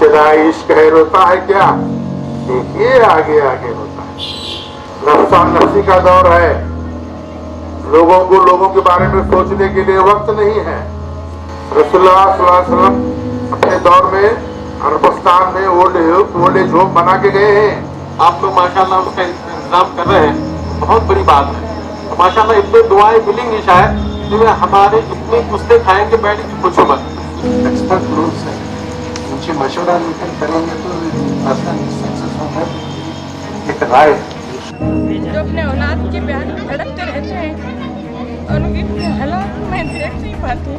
इब्तिदा इश्क है रोता है क्या, ये आगे आगे होता है। नफ्सा नफ्सी का दौर है, लोगों को लोगों के बारे में सोचने के लिए वक्त नहीं है। रसूलुल्लाह सल्लल्लाहु अलैहि वसल्लम अपने दौर में अरबस्तान में ओल्ड एज होम बना के गए हैं। आप लोग माशाल्लाह उसका इंतजाम कर रहे हैं, बहुत बड़ी बात है। तो माशाल्लाह इतनी दुआएं मिलेंगी शायद कि हमारे इतने कुश्ते खाएंगे बैठ के पूछो मत। एक्सपर्ट लोग हैं, उनसे मशवरा लेकर करेंगे तो आसानी सक्सेस होगा। एक राय जो अपने औलाद के प्यार में धड़कते रहते हैं और उनकी हालात में देख नहीं पाते,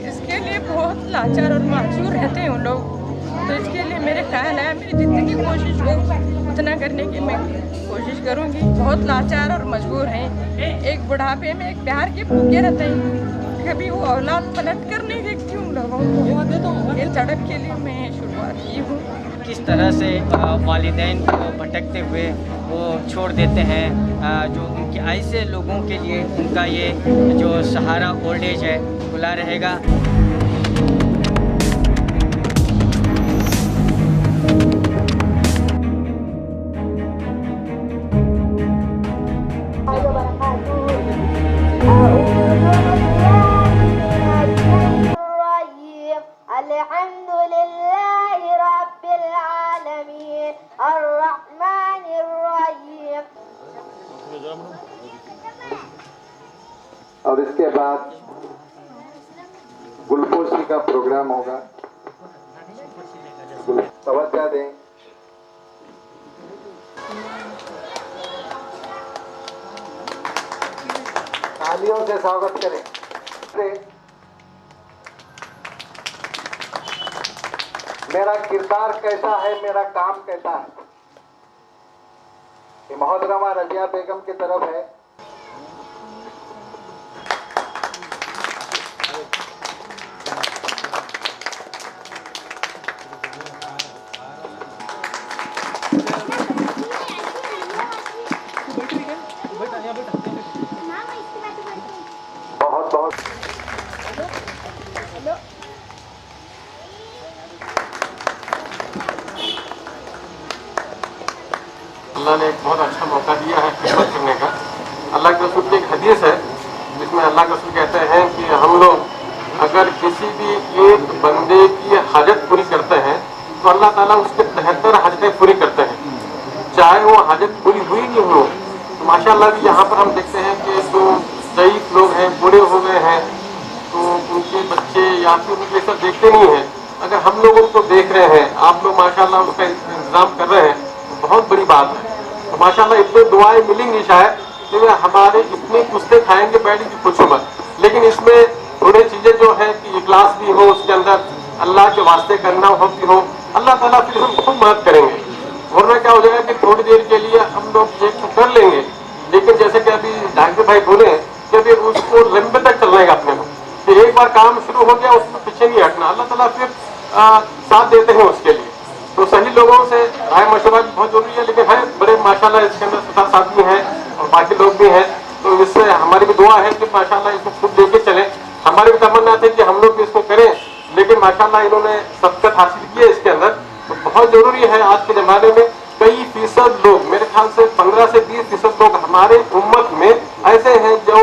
इसके लिए बहुत लाचार और माजूर रहते हैं वो लोग। तो इसके लिए मेरे ख्याल है मेरी जितनी कोशिश हो उतना करने की मैं कोशिश करूँगी। बहुत लाचार और मजबूर हैं, एक बुढ़ापे में एक प्यार के भूखे रहते हैं, कभी वो औलाद पलट कर नहीं देखती उन लोगों को। इस तड़प के लिए मैं शुरुआत की हूँ। किस तरह से वालिदैन को भटकते हुए वो छोड़ देते हैं, जो उनके ऐसे लोगों के लिए उनका ये जो सहारा ओल्ड एज है खुला रहेगा। और इसके बाद गुलपोशी का प्रोग्राम होगा। तवज्जो दें। तालियों से स्वागत करें। मेरा किरदार कैसा है, मेरा काम कैसा है, ये मोहतरमा रजिया बेगम की तरफ है। बहुत बहुत अल्लाह ने एक बहुत अच्छा मौका दिया है खिदमत करने का। अल्लाह के रसूल की एक हदीस है जिसमें अल्लाह के रसूल कहते हैं कि हम लोग अगर किसी भी एक बंदे की हाजत पूरी करते हैं तो अल्लाह ताला उसके 73 हाजतें पूरी करते हैं, चाहे वो हाजत पूरी हुई नहीं हो। तो माशाअल्लाह भी यहाँ पर हम देखते हैं कि जो ज़ईफ लोग हैं, बूढ़े हो गए हैं, तो उनके बच्चे या फिर उनके सब देखते नहीं हैं। अगर हम लोग उनको देख रहे हैं, आप लोग माशाअल्लाह उसका इंतजाम कर रहे हैं, तो बहुत बड़ी बात है। तो माशाअल्लाह इतनी दुआएं मिलेंगी शायद कि हमारे इतने कुश्ते खाएंगे बैठ के पूछो मत। लेकिन इसमें थोड़ी चीज़ें जो है कि इखलास भी हो, उसके अंदर अल्लाह के वास्ते करना होती हो, अल्लाह ताला फिर हम खूब मदद करेंगे। वरना क्या हो जाएगा कि थोड़ी देर के लिए हम लोग ये तो कर लेंगे, लेकिन जैसे कि अभी ढांगे भाई बोले कि अभी उसको लंबे तक चलना है अपने को, कि एक बार काम शुरू हो गया उसमें पीछे नहीं हटना। अल्लाह ताला फिर साथ देते हैं उसके लिए। तो सही लोगों से राय मशवरा भी बहुत जरूरी है। लेकिन है बड़े माशाल्लाह इसके अंदर सुधार साथ भी हैं और बाकी लोग भी हैं, तो इससे हमारी भी दुआ है कि माशाल्लाह इसको खुद लेके चलें। हमारी भी तमन्ना थी कि हम लोग भी इसको करें, लेकिन माशाल्लाह इन्होंने सबकत हासिल की है इसके अंदर। तो बहुत जरूरी है आज के ज़माने में कई फीसद लोग, मेरे ख्याल से 15 से 20% लोग हमारे उम्मत में ऐसे हैं जो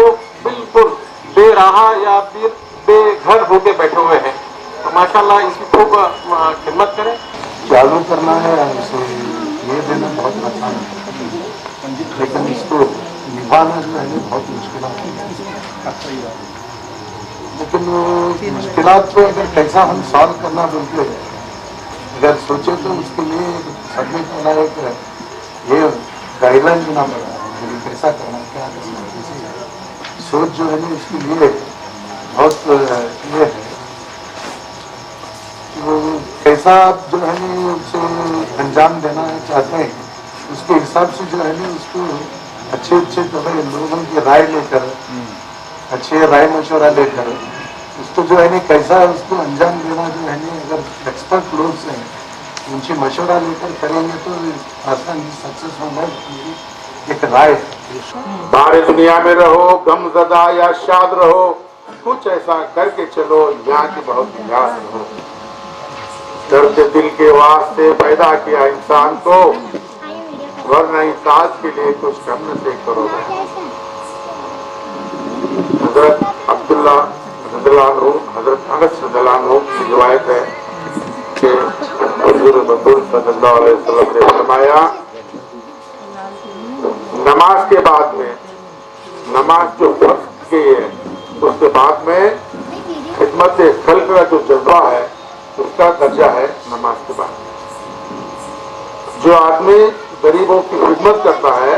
बिल्कुल बेराहा या फिर बेघर होके बैठे हुए हैं। तो माशाल्लाह इसकी खूब खिदमत करें। चालू करना है उसे ये देना बहुत आसान है, लेकिन इसको निभाना जो है बहुत मुश्किल है। लेकिन मुश्किलात को अगर कैसा हम सॉल्व करना बोलते हैं, अगर सोचे तो उसके लिए सबमिट होना एक ये गाइडलाइन देना पड़ा है, कैसा करना क्या करना। सोच जो है ना इसके लिए बहुत ये है वो कैसा आप जो है ना उसे अंजाम देना चाहते हैं, उसके हिसाब से जो है ना उसको अच्छे अच्छे जो है लोगों की राय लेकर, अच्छे राय मशवरा लेकर उसको जो है ना कैसा उसको अंजाम देना जो है ना, अगर एक्सपर्ट लोग से उनसे मशवरा लेकर करेंगे तो आसानी सक्सेस होगा। एक राय बाहर दुनिया में रहो, गमज़दा या शाद रहो, कुछ ऐसा करके चलो यहाँ की बहुत याद रहो। दर्द दिल के वास्ते पैदा किया इंसान को, वरना इताअत के लिए कुछ करने से करोगे। हजरत अब्दुल्ला रज़ियल्लाहु अन्हु, हजरत अनस रज़ियल्लाहु अन्हु की रिवायत है कि हुज़ूर रसूल सल्लल्लाहु अलैहि वसल्लम ने फरमाया, नमाज के बाद में, नमाज जो फर्ज की है उसके बाद में खिदमत खल्क का जो जज्बा है उसका दर्जा है नमाज के बाद। जो आदमी गरीबों की खिदमत करता है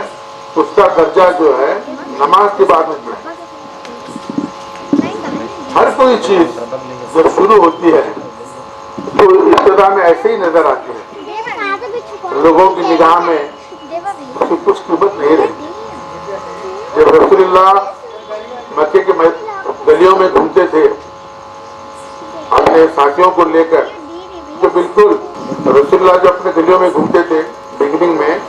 उसका दर्जा जो है नमाज के बाद में है। हर कोई चीज जब शुरू होती है तो इब्तिदा में ऐसे ही नजर आती है, लोगों की निगाह में उसकी कुछ कीमत नहीं रहती। जब रसूलुल्लाह मक्के के गलियों में घूमते थे अपने साथियों को लेकर, तो बिल्कुल रसूलुल्लाह जो अपने गलियों में घूमते थे बिगिनिंग में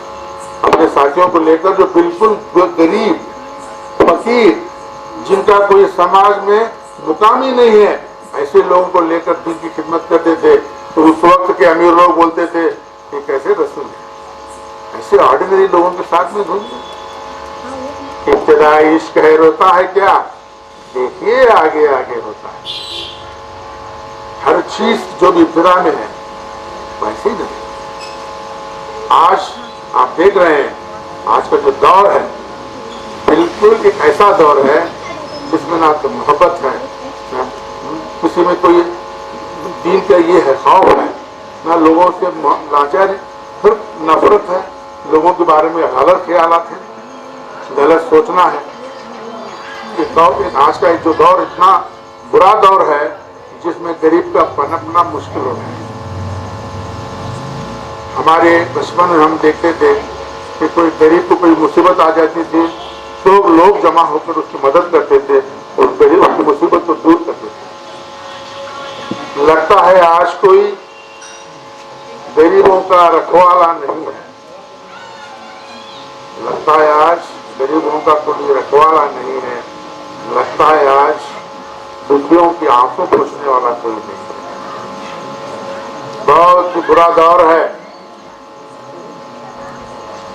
अपने साथियों को लेकर, जो बिल्कुल गरीब फकीर जिनका कोई समाज में मुकाम ही नहीं है, ऐसे लोगों को लेकर दिन की खिदमत करते थे। तो उस वक्त के अमीर लोग बोलते थे कि कैसे रसूल है, ऐसे ऑर्डिनरी लोगों के साथ में घूमते। इब्तिदाई इश्क है रोता है क्या, देखिए आगे आगे होता है। हर चीज जो भी इब्तिदा में है वैसे ही नहीं। आज आप देख रहे हैं आज का जो दौर है बिल्कुल एक ऐसा दौर है जिसमें ना तो मोहब्बत है, ना किसी में कोई दीन का ये है खौफ है, ना लोगों से लाचार, सिर्फ नफरत है, लोगों के बारे में गलत ख्यालात है, गलत सोचना है। आज का जो दौर इतना बुरा दौर है जिसमें गरीब का पनपना मुश्किल हो गया है। हमारे बचपन में हम देखते थे कि कोई गरीब को कोई मुसीबत आ जाती थी तो लोग जमा होकर उसकी मदद करते थे और गरीब की मुसीबत को दूर करते थे। लगता है आज कोई गरीबों का रखवाला नहीं है, लगता है आज गरीबों का कोई रखवाला नहीं है, लगता है आज दुखियों की आंसू पोंछने वाला कोई नहीं है। बहुत बुरा दौर है,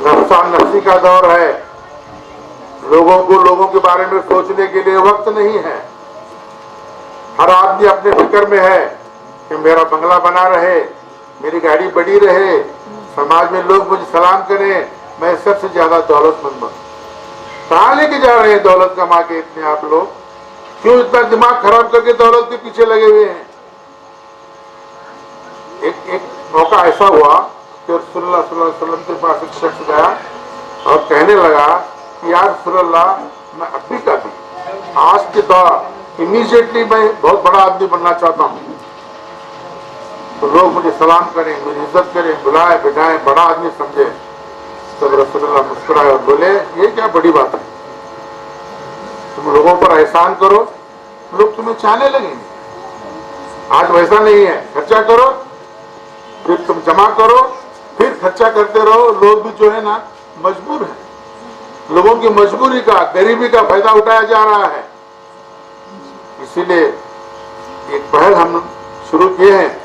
नफसा नफसी का दौर है। लोगों को लोगों के बारे में सोचने के लिए वक्त नहीं है। हर आदमी अपने फिक्र में है कि मेरा बंगला बना रहे, मेरी गाड़ी बड़ी रहे, समाज में लोग मुझे सलाम करें, मैं सबसे ज्यादा दौलतमंद बनूं। कहाँ लेके जा रहे हैं दौलत कमा के इतने आप लोग? क्यों इतना दिमाग खराब करके दौलत के पीछे लगे हुए हैं? एक मौका ऐसा हुआ कि रसूलुल्लाह सल्लल्लाहु अलैहि वसल्लम के पास एक शख्स गया और कहने लगा कि यार रसूलुल्लाह, मैं अभी का भी आज के दौर इमीडिएटली मैं बहुत बड़ा आदमी बनना चाहता हूँ, तो लोग मुझे सलाम करें, मेरी इज्जत करें, बुलाए बिठाए, बड़ा आदमी समझे। तब रसूलुल्लाह मुस्कुराए और बोले, ये क्या बड़ी बात है, तुम लोगों पर एहसान करो, लोग तुम्हें चाहने लगेंगे। आज वैसा नहीं है, खर्चा करो फिर तुम जमा करो, फिर खर्चा करते रहो। लोग भी जो है ना मजबूर है, लोगों की मजबूरी का, गरीबी का फायदा उठाया जा रहा है। इसीलिए एक पहल हम शुरू किए हैं,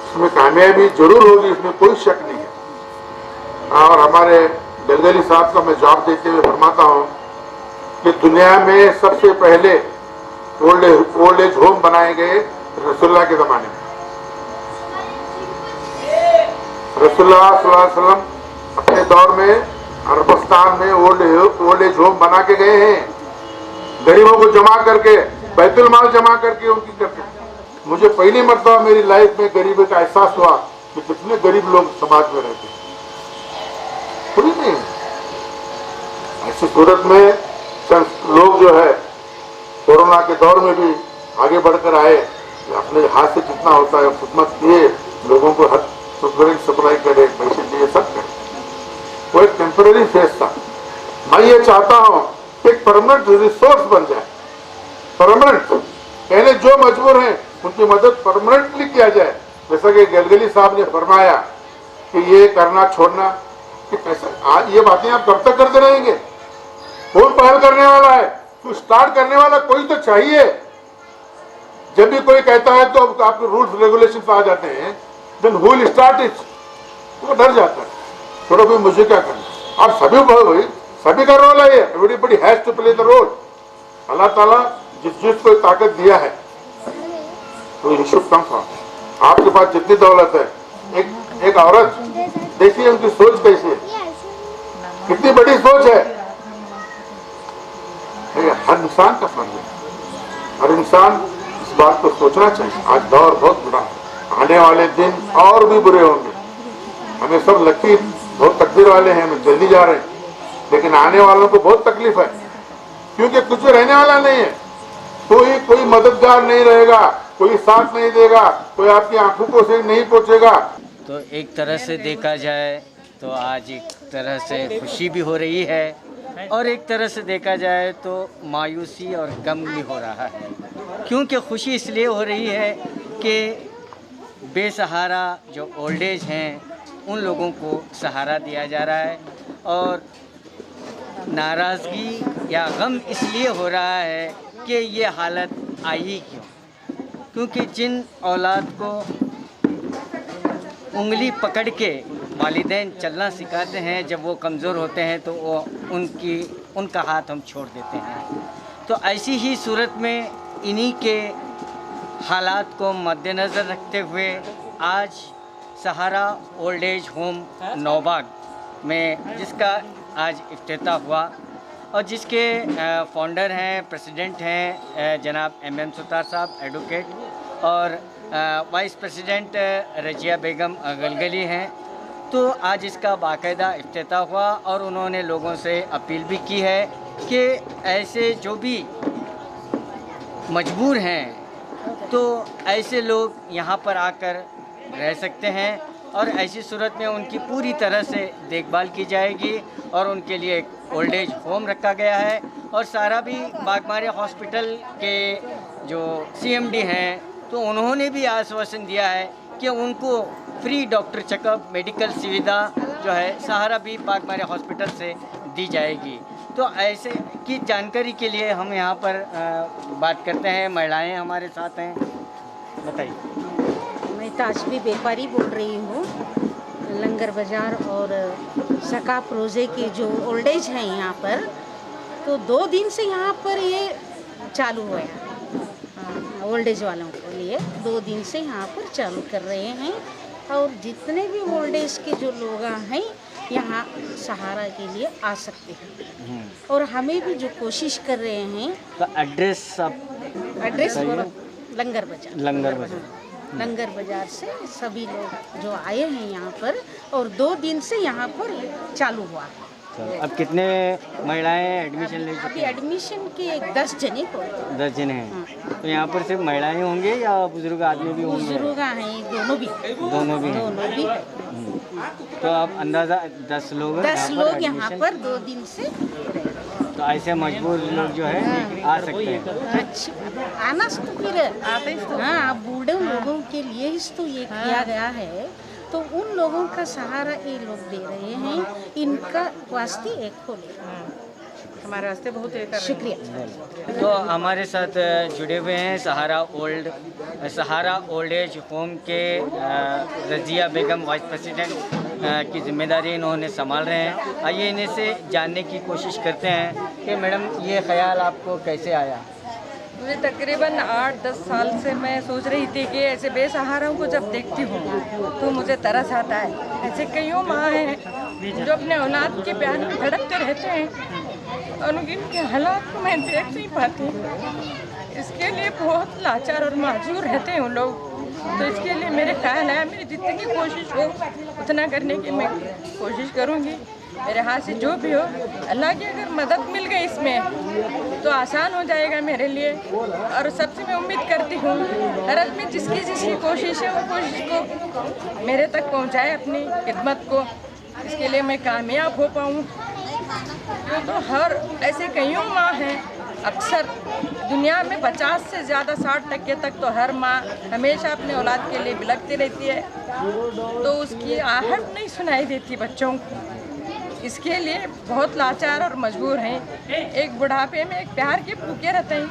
इसमें कामयाबी जरूर होगी, इसमें कोई शक नहीं है। और हमारे गलगली साहब का मैं जवाब देते हुए फरमाता हूँ कि दुनिया में सबसे पहले ओल्ड एज होम बनाए गए रसूलुल्लाह के जमाने में। रसूलुल्लाह सल्लल्लाहु अलैहि वसल्लम अपने दौर में अरबस्तान में ओल्ड एज होम बना के गए हैं, गरीबों को जमा करके, बैतुल माल जमा करके उनकी करके। मुझे पहली मर्तबा मेरी लाइफ में गरीबी का एहसास हुआ कि कितने गरीब लोग समाज में रहते हैं। कोई नहीं, ऐसी सूरत में लोग जो है कोरोना के दौर में भी आगे बढ़कर आए, अपने हाथ से जितना होता है खिदमत किए, लोगों को हर सप्लाई करे, पैसे दिए, सब करे। वो एक टेम्पररी फेज था। मैं ये चाहता हूँ एक परमानेंट रिसोर्स बन जाए, परमानेंट, यानी जो मजबूर हैं उनकी मदद परमानेंटली किया जाए। जैसा कि गलगली साहब ने फरमाया कि ये करना छोड़ना कि कैसा, ये बातें आप कब तक करते रहेंगे? कौन पहल करने वाला है? तो स्टार्ट करने वाला कोई तो चाहिए। जब भी कोई कहता है तो आपके रूल्स रेगुलेशन आ जाते हैं, then who will start it, वो डर जाता है, थोड़ा कोई मुझे क्या करना। और सभी का रोल है ये, everybody has to play the role. Allah Taala जिस चीज को ताकत दिया है तो ये शुभ कम फ्रॉम। आपके पास जितनी दौलत है, एक औरत देखिए उनकी सोच कैसी है, कितनी बड़ी सोच है। हर इंसान का फर्ज है, हर इंसान इस बात को सोचना चाहिए। आज दौर बहुत बुरा है, आने वाले दिन और भी बुरे होंगे। हमें सब लकीर बहुत तकदीर वाले हैं, हम जल्दी जा रहे हैं, लेकिन आने वालों को बहुत तकलीफ है, क्योंकि कुछ रहने वाला नहीं है। कोई मददगार नहीं रहेगा, कोई साथ नहीं देगा, कोई आपकी आंखों को से नहीं पहुंचेगा। तो एक तरह से देखा जाए तो आज एक तरह से खुशी भी हो रही है और एक तरह से देखा जाए तो मायूसी और गम भी हो रहा है। क्योंकि खुशी इसलिए हो रही है कि बेसहारा जो ओल्ड एज हैं उन लोगों को सहारा दिया जा रहा है, और नाराज़गी या गम इसलिए हो रहा है कि ये हालत आई ही क्यों। क्योंकि जिन औलाद को उंगली पकड़ के वालिदैन चलना सिखाते हैं, जब वो कमज़ोर होते हैं तो वो उनका हाथ हम छोड़ देते हैं। तो ऐसी ही सूरत में इन्हीं के हालात को मद्देनज़र रखते हुए आज सहारा ओल्ड एज होम नौबाग में, जिसका आज इफ्तिताह हुआ और जिसके फाउंडर हैं, प्रेसिडेंट हैं जनाब MM सुतार साहब एडवोकेट, और वाइस प्रेसिडेंट रजिया बेगम गलगली हैं। तो आज इसका बाकायदा इफ्तिताह हुआ और उन्होंने लोगों से अपील भी की है कि ऐसे जो भी मजबूर हैं तो ऐसे लोग यहाँ पर आकर रह सकते हैं, और ऐसी सूरत में उनकी पूरी तरह से देखभाल की जाएगी। और उनके लिए एक ओल्ड एज होम रखा गया है, और सारा भी बागमारे हॉस्पिटल के जो CMD हैं तो उन्होंने भी आश्वासन दिया है कि उनको फ्री डॉक्टर चेकअप, मेडिकल सुविधा जो है सहारा भी बागमारे हॉस्पिटल से दी जाएगी। तो ऐसे की जानकारी के लिए हम यहाँ पर बात करते हैं, महिलाएं हमारे साथ हैं, बताइए। मैं ताजबी व्यापारी बोल रही हूँ। लंगर बाज़ार और सकाप रोज़े के जो ओल्ड एज हैं यहाँ पर, तो 2 दिन से यहाँ पर ये चालू हुआ है। ओल्ड एज वालों के लिए 2 दिन से यहाँ पर चालू कर रहे हैं, और जितने भी ओल्ड एज के जो लोग हैं यहाँ सहारा के लिए आ सकते हैं। और हमें भी जो कोशिश कर रहे हैं, तो एड्रेस लंगर बाज़ार से सभी लोग जो आए हैं यहाँ पर, और 2 दिन से यहाँ पर चालू हुआ है। अब कितने महिलाएं एडमिशन ले चुकी अभी हैं? एडमिशन के 10 जने को 10 जने हैं। तो यहाँ पर सिर्फ महिलाएं होंगे या बुजुर्ग आदमी भी होंगे? बुजुर्ग हैं, दोनों भी हैं। तो अब अंदाज़ा 10 लोग 10 लोग यहाँ पर 2 दिन से। तो ऐसे मजबूर लोग जो है आ सकते हैं। अच्छी आना तो फिर हाँ, बूढ़े लोगों के लिए ही तो ये किया गया है, तो उन लोगों का सहारा ये लोग दे रहे हैं। इनका वास्ते एक खोले, हमारे वास्ते बहुत शुक्रिया। तो हमारे साथ जुड़े हुए हैं सहारा ओल्ड एज होम के रजिया बेगम, वाइस प्रेसिडेंट की जिम्मेदारी इन्होंने संभाल रहे हैं। आइए इन्हें से जानने की कोशिश करते हैं कि मैडम ये ख्याल आपको कैसे आया? मुझे तकरीबन 8-10 साल से मैं सोच रही थी कि ऐसे बेसहाराओं को जब देखती हूँ तो मुझे तरस आता है। ऐसे कईयों माँ हैं जो अपने औलाद के प्यार में धड़कते रहते हैं और उनके हालात को मैं देख नहीं पाती। इसके लिए बहुत लाचार और माजूर रहते हैं उन लोग। तो इसके लिए मेरे ख्याल है मेरी जितनी कोशिश हो उतना करने की मैं कोशिश करूँगी। मेरे हाथ से जो भी हो, अल्लाह की अगर मदद मिल गई इसमें तो आसान हो जाएगा मेरे लिए। और सबसे मैं उम्मीद करती हूँ हर आदमी जिसकी कोशिश है वो कोशिश को मेरे तक पहुँचाए, अपनी खिदमत को। इसके लिए मैं कामयाब हो पाऊँ। तो हर ऐसे कईयों माँ हैं, अक्सर दुनिया में 50 से ज़्यादा 60% तक तो हर माँ हमेशा अपने औलाद के लिए बिलखती रहती है, तो उसकी आहट नहीं सुनाई देती बच्चों को। इसके लिए बहुत लाचार और मजबूर हैं। एक बुढ़ापे में एक प्यार के भूखे रहते हैं,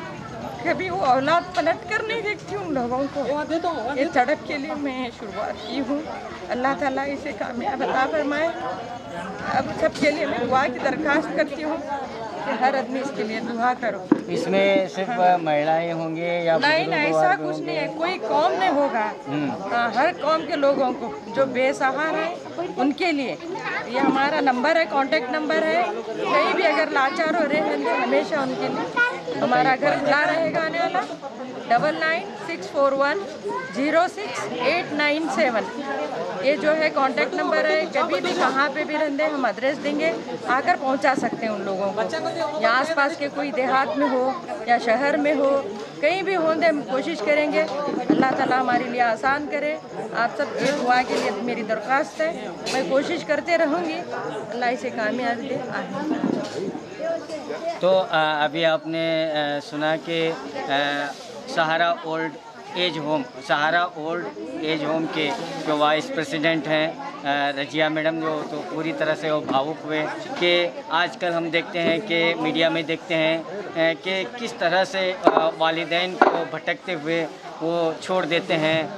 कभी वो औलाद पलट कर नहीं देखती उन लोगों को। ये सड़क के लिए मैं शुरुआत की हूँ, अल्लाह ताला इसे कामयाब अता फरमाए। अब सबके लिए मैं दुआ की दरख्वास्त करती हूँ कि हर आदमी इसके लिए दुआ करो। इसमें सिर्फ महिलाएं होंगे या नहीं बुजुर्ग ऐसा वर्ग कुछ होंगे? नहीं है, कोई कौम नहीं होगा। हाँ, हर कौम के लोगों को जो बेसहारा है उनके लिए ये हमारा नंबर है, कांटेक्ट नंबर है। कहीं भी अगर लाचार हो रहे हैं हमेशा उनके लिए हमारा घर खुला रहेगा। आने वाला 9964106897 ये जो है कांटेक्ट नंबर है। कभी भी कहाँ पे भी रहते हम एड्रेस देंगे, आकर पहुंचा सकते हैं उन लोगों को। या आसपास के कोई देहात में हो या शहर में हो, कहीं भी होंगे हम कोशिश करेंगे। अल्लाह ताला हमारे लिए आसान करे। आप सब की दुआ के लिए मेरी दरख्वास्त है, मैं कोशिश करते रहूँगी, अल्लाह इसे कामयाबी दे। तो अभी आपने सुना कि सहारा ओल्ड एज होम के जो वाइस प्रेसिडेंट हैं रजिया मैडम, जो तो पूरी तरह से वो भावुक हुए कि आजकल हम देखते हैं कि मीडिया में देखते हैं कि किस तरह से वालिदैन को भटकते हुए वो छोड़ देते हैं।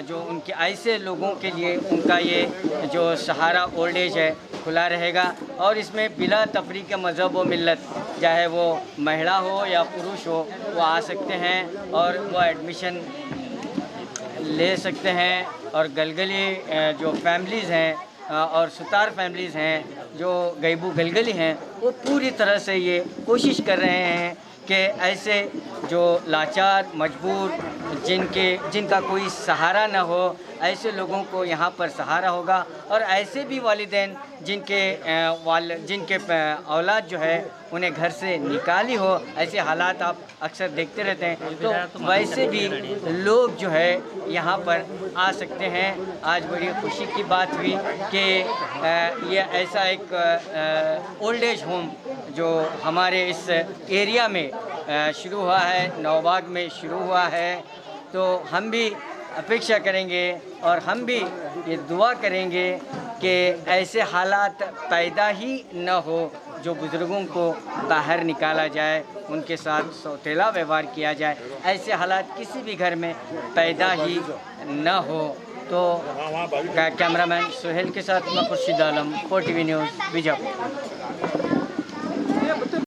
जो उनके ऐसे लोगों के लिए उनका ये जो सहारा ओल्ड एज है खुला रहेगा और इसमें बिला तफरीक मज़हब व मिल्लत, चाहे वो महिला हो या पुरुष हो, वो आ सकते हैं और वो एडमिशन ले सकते हैं। और गलगली जो फैमिलीज़ हैं और सुतार फैमिलीज़ हैं जो गैबू गलगली हैं, वो पूरी तरह से ये कोशिश कर रहे हैं कि ऐसे जो लाचार मजबूर जिनका कोई सहारा न हो, ऐसे लोगों को यहाँ पर सहारा होगा। और ऐसे भी वालिदैन जिनके औलाद जो है उन्हें घर से निकाली हो, ऐसे हालात आप अक्सर देखते रहते हैं। तो वैसे भी लोग जो है यहाँ पर आ सकते हैं। आज बड़ी खुशी की बात हुई कि ये ऐसा एक ओल्ड एज होम जो हमारे इस एरिया में शुरू हुआ है, नौबाग में शुरू हुआ है। तो हम भी अपेक्षा करेंगे और हम भी ये दुआ करेंगे कि ऐसे हालात पैदा ही न हो, जो बुज़ुर्गों को बाहर निकाला जाए, उनके साथ सौतेला व्यवहार किया जाए, ऐसे हालात किसी भी घर में पैदा ही न हो। तो कैमरामैन सुहेल के साथ मैं खुर्शीद आलम, 4TV न्यूज़, बीजापुर।